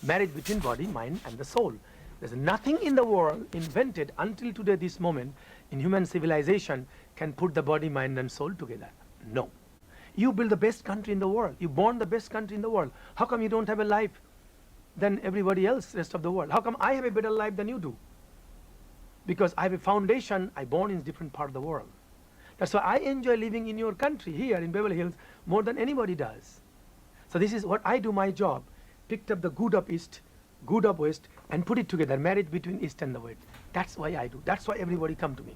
marriage between body, mind, and the soul. There's nothing in the world invented until today, this moment, in human civilization, can put the body, mind, and soul together. No. You build the best country in the world. You born the best country in the world. How come you don't have a life than everybody else, rest of the world? How come I have a better life than you do? Because I have a foundation, I born in different part of the world. That's why I enjoy living in your country, here in Beverly Hills, more than anybody does. So this is what I do, my job. Picked up the good of East, good of West, and put it together, marriage between East and the West. That's why I do. That's why everybody come to me.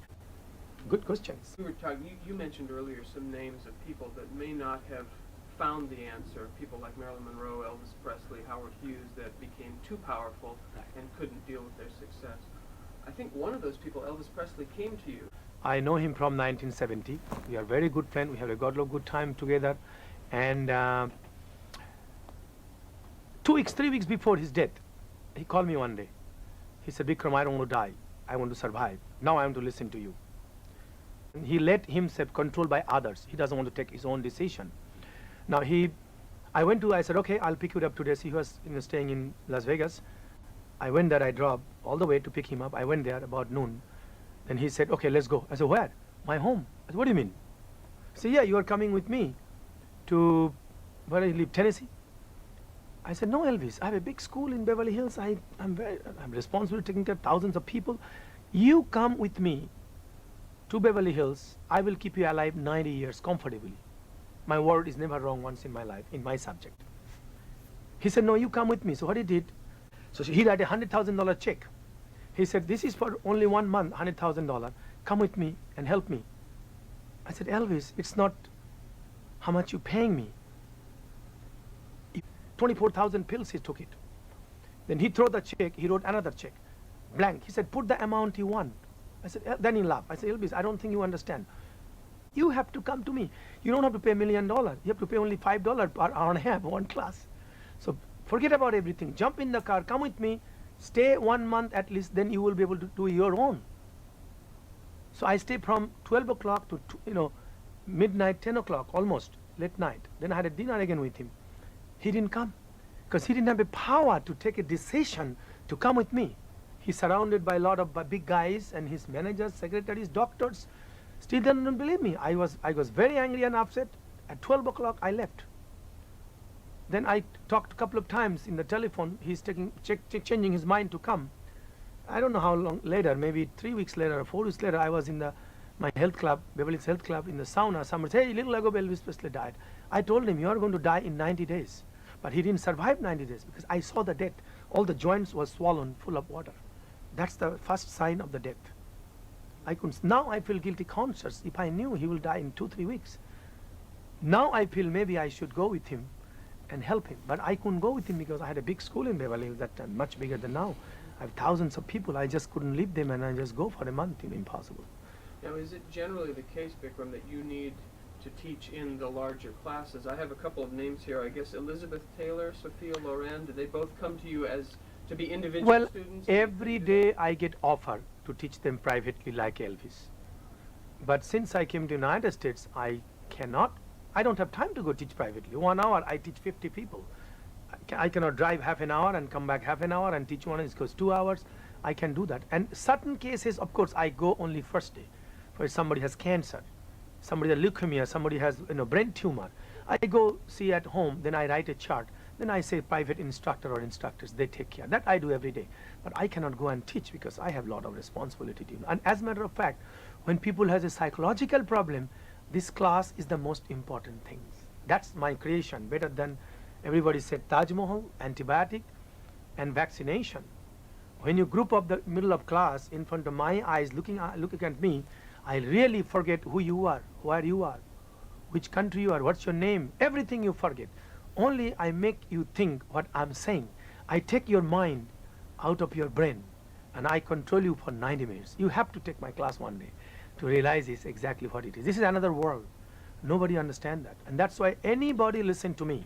Good questions. We were talking, you mentioned earlier some names of people that may not have found the answer. People like Marilyn Monroe, Elvis Presley, Howard Hughes, that became too powerful and couldn't deal with their success. I think one of those people, Elvis Presley, came to you. I know him from 1970. We are very good friends. We have a got a good time together. And 2 weeks, 3 weeks before his death, he called me one day. He said, Bikram, I don't want to die. I want to survive. Now I want to listen to you. And he let himself controlled by others. He doesn't want to take his own decision. Now I said, okay, I'll pick you up today. So he was staying in Las Vegas. I went there, I drove all the way to pick him up. I went there about noon. Then he said, okay, let's go. I said, where? My home. I said, what do you mean? He said, yeah, you are coming with me to, where I live, Tennessee. I said, no, Elvis, I have a big school in Beverly Hills. I'm responsible for taking care of thousands of people. You come with me to Beverly Hills. I will keep you alive 90 years comfortably. My word is never wrong once in my life, in my subject. He said, no, you come with me. So what he did, so he wrote a $100,000 check. He said, this is for only 1 month, $100,000. Come with me and help me. I said, Elvis, it's not how much you're paying me. 24,000 pills, he took it. Then he threw the check, he wrote another check, blank. He said, put the amount you want. I said, then he laughed. I said, Elvis, I don't think you understand. You have to come to me. You don't have to pay $1 million. You have to pay only $5 per hour and a half, one class. So forget about everything. Jump in the car, come with me, stay 1 month at least, then you will be able to do your own. So I stayed from 12 o'clock to midnight, 10 o'clock, almost, late night. Then I had a dinner again with him. He didn't come because he didn't have the power to take a decision to come with me. He's surrounded by a lot of big guys and his managers, secretaries, doctors. Still they don't believe me. I was very angry and upset. At 12 o'clock I left. Then I talked a couple of times in the telephone. He's changing his mind to come. I don't know how long later, maybe 3 weeks later or 4 weeks later, I was in my health club, Beverly Hills Health Club, in the sauna. Somebody said, hey, little ago Elvis Presley died. I told him, you are going to die in 90 days. But he didn't survive 90 days because I saw the death. All the joints were swollen, full of water. That's the first sign of the death. Now I feel guilty conscious. If I knew he will die in 2-3 weeks. Now I feel maybe I should go with him and help him. But I couldn't go with him because I had a big school in Beverly Hills that time, much bigger than now. I have thousands of people. I just couldn't leave them and I just go for a month. Impossible. Now, is it generally the case, Bikram, that you need to teach in the larger classes? I have a couple of names here. I guess Elizabeth Taylor, Sophia Loren, did they both come to you as to be individual students? Well, every day I get offered to teach them privately like Elvis. But since I came to the United States, I don't have time to go teach privately. 1 hour, I teach 50 people. I cannot drive half an hour and come back half an hour and teach one, it goes 2 hours. I can do that. And certain cases, of course, I go only first day. For somebody has cancer, somebody has leukemia, somebody has brain tumor. I go see at home, then I write a chart. Then I say private instructor or instructors, they take care. That I do every day. But I cannot go and teach because I have a lot of responsibility. And as a matter of fact, when people has a psychological problem, this class is the most important thing. That's my creation, better than everybody said Taj Mahal, antibiotic, and vaccination. When you group up the middle of class in front of my eyes, looking at me, I really forget who you are, where you are, which country you are, what's your name, everything you forget. Only I make you think what I'm saying. I take your mind out of your brain and I control you for 90 minutes. You have to take my class one day to realize this exactly what it is. This is another world. Nobody understands that. And that's why anybody listen to me,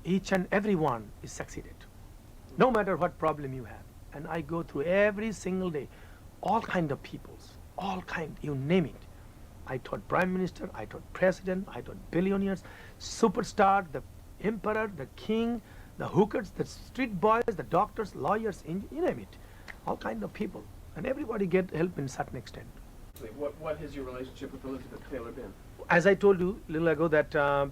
each and every one is succeeded. No matter what problem you have. And I go through every single day, all kind of peoples, all kind, you name it. I taught prime minister, I taught president, I taught billionaires, superstar, the emperor, the king, the hookers, the street boys, the doctors, lawyers, you name it, all kind of people, and everybody get help in certain extent. What has your relationship with Elizabeth Taylor been? As I told you a little ago that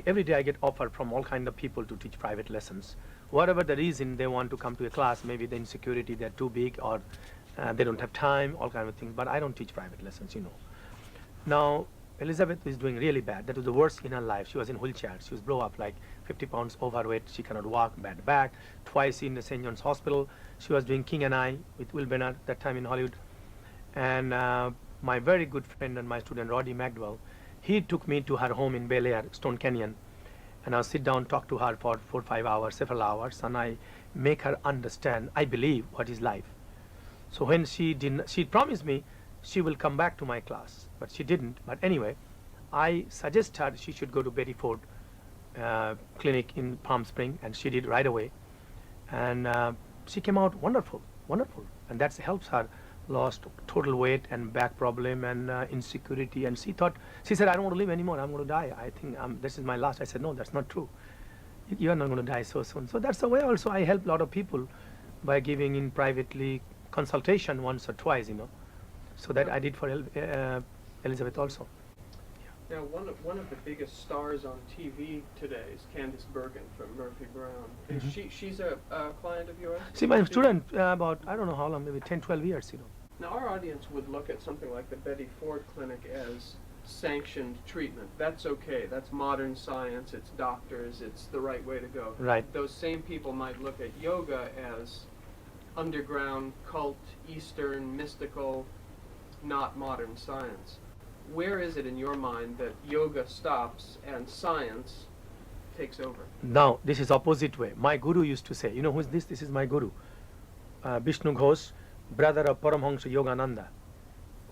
every day I get offered from all kind of people to teach private lessons. Whatever the reason they want to come to a class, maybe the insecurity, they're too big, or they don't have time, all kind of things. But I don't teach private lessons, you know. Now, Elizabeth is doing really bad. That was the worst in her life. She was in wheelchair. She was blow up like 50 pounds overweight. She cannot walk, bad back. Twice in the St. John's Hospital. She was doing King and I with Will Bennett that time in Hollywood. And my very good friend and my student, Roddy Magdwell, he took me to her home in Bel Air, Stone Canyon. And I'll sit down, talk to her for 4 or 5 hours, several hours, and I make her understand, I believe, what is life. So when she promised me she will come back to my class, but she didn't. But anyway, I suggest her she should go to Betty Ford clinic in Palm Spring, and she did right away. And she came out wonderful, wonderful. And that helps her lost total weight and back problem and insecurity. And she said, I don't want to live anymore. I'm going to die. I think this is my last. I said, no, that's not true. You are not going to die so soon. So that's the way also I help a lot of people by giving in privately consultation once or twice, you know. So that I did for Elizabeth also. Now, one of the biggest stars on TV today is Candice Bergen from Murphy Brown. She's a client of yours? See, my student, about, I don't know how long, maybe 10, 12 years, you know. Now, our audience would look at something like the Betty Ford Clinic as sanctioned treatment. That's okay. That's modern science. It's doctors. It's the right way to go. Right. Those same people might look at yoga as underground, cult, Eastern, mystical, not modern science. Where is it in your mind that yoga stops and science takes over? Now, this is opposite way. My guru used to say, you know who is this? This is my guru. Vishnu Ghosh, brother of Paramhansa Yogananda,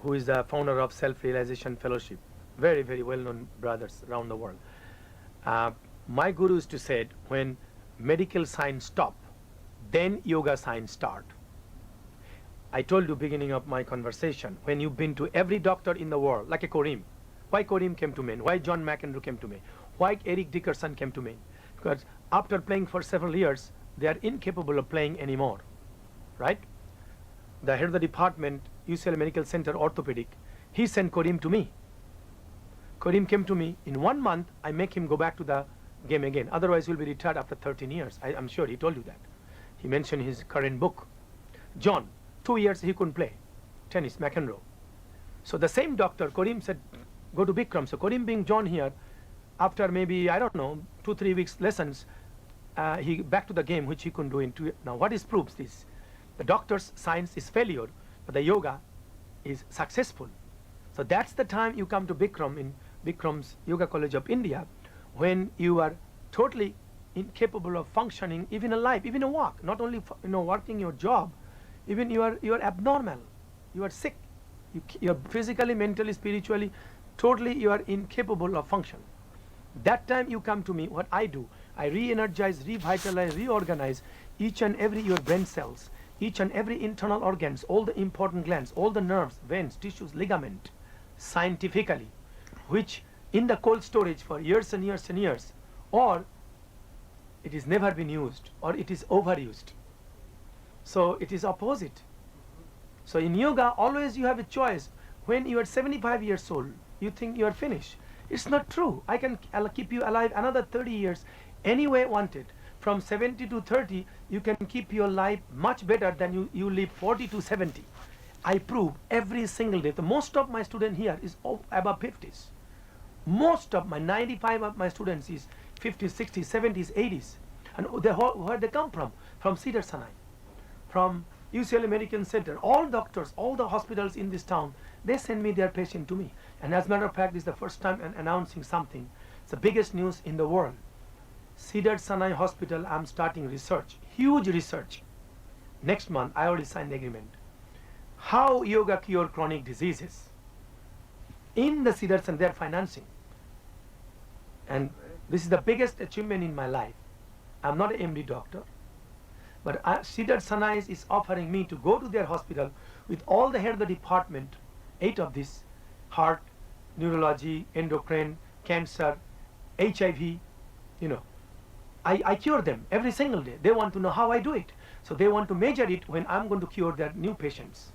who is the founder of Self-Realization Fellowship. Very, very well-known brothers around the world. My guru used to say, when medical science stop, then yoga science start. I told you beginning of my conversation, when you've been to every doctor in the world, like a Karim. Why Karim came to Maine? Why John McEnroe came to Maine? Why Eric Dickerson came to Maine? Because after playing for several years, they are incapable of playing anymore, right? The head of the department, UCLA Medical Center, orthopedic, he sent Karim to me. Karim came to me. In 1 month, I make him go back to the game again. Otherwise, he'll be retired after 13 years. I'm sure he told you that. He mentioned his current book. John, 2 years he couldn't play tennis, McEnroe. So the same doctor, Karim, said, go to Bikram. So Karim being John here, after maybe, I don't know, 2 or 3 weeks lessons, he back to the game, which he couldn't do in 2 years. Now what is proves this? The doctor's science is failure, but the yoga is successful. So that's the time you come to Bikram, in Bikram's Yoga College of India, when you are totally incapable of functioning, even alive, even a walk, not only working your job, even you are abnormal, you are sick, you are physically, mentally, spiritually, totally you are incapable of function. That time you come to me, what I do, I re-energize, revitalize, reorganize each and every your brain cells, each and every internal organs, all the important glands, all the nerves, veins, tissues, ligament, scientifically, which in the cold storage for years and years and years, or it is never been used, or it is overused. So it is opposite. So in yoga, always you have a choice. When you are 75 years old, you think you are finished. It's not true. I'll keep you alive another 30 years any way wanted. From 70 to 30, you can keep your life much better than you live 40 to 70. I prove every single day. The most of my students here is above 50s. Most of my 95 of my students is 50s, 60s, 70s, 80s. And where they come from? From Cedar Sinai, from UCLA Medical Center. All doctors, all the hospitals in this town, they send me their patient to me. And as a matter of fact, this is the first time I'm announcing something. It's the biggest news in the world. Cedar Sinai Hospital, I'm starting research, huge research. Next month, I already signed the agreement. How yoga cure chronic diseases. In the Cedar Sinai, they're financing. And this is the biggest achievement in my life. I'm not an MD doctor, but Cedar Sinai is offering me to go to their hospital with all the head of the department, 8 of this, heart, neurology, endocrine, cancer, HIV, I cure them every single day. They want to know how I do it. So they want to measure it when I'm going to cure their new patients.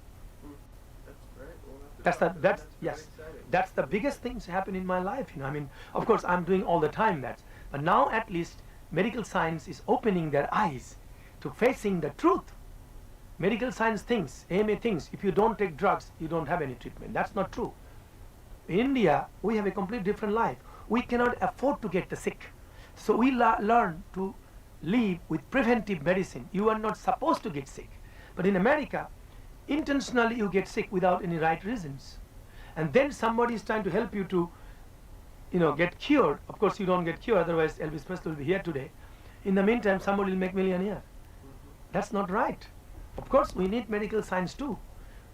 That's great. We'll have to That's talk the, to them. that's, very yes, exciting. that's the biggest things happen in my life. I mean, of course, I'm doing all the time that. But now at least medical science is opening their eyes to facing the truth. Medical science thinks, AMA thinks, if you don't take drugs, you don't have any treatment. That's not true. In India, we have a completely different life. We cannot afford to get the sick. So we learn to live with preventive medicine. You are not supposed to get sick. But in America, intentionally you get sick without any right reasons. And then somebody is trying to help you to, get cured. Of course, you don't get cured, otherwise Elvis Presley will be here today. In the meantime, somebody will make millionaire. That's not right. Of course, we need medical science too,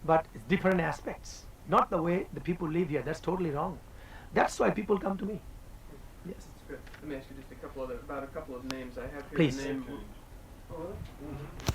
but it's different aspects. Not the way the people live here. That's totally wrong. That's why people come to me. Yes. That's good. Let me ask you just about a couple of names. I have here Please. the name. Oh, really?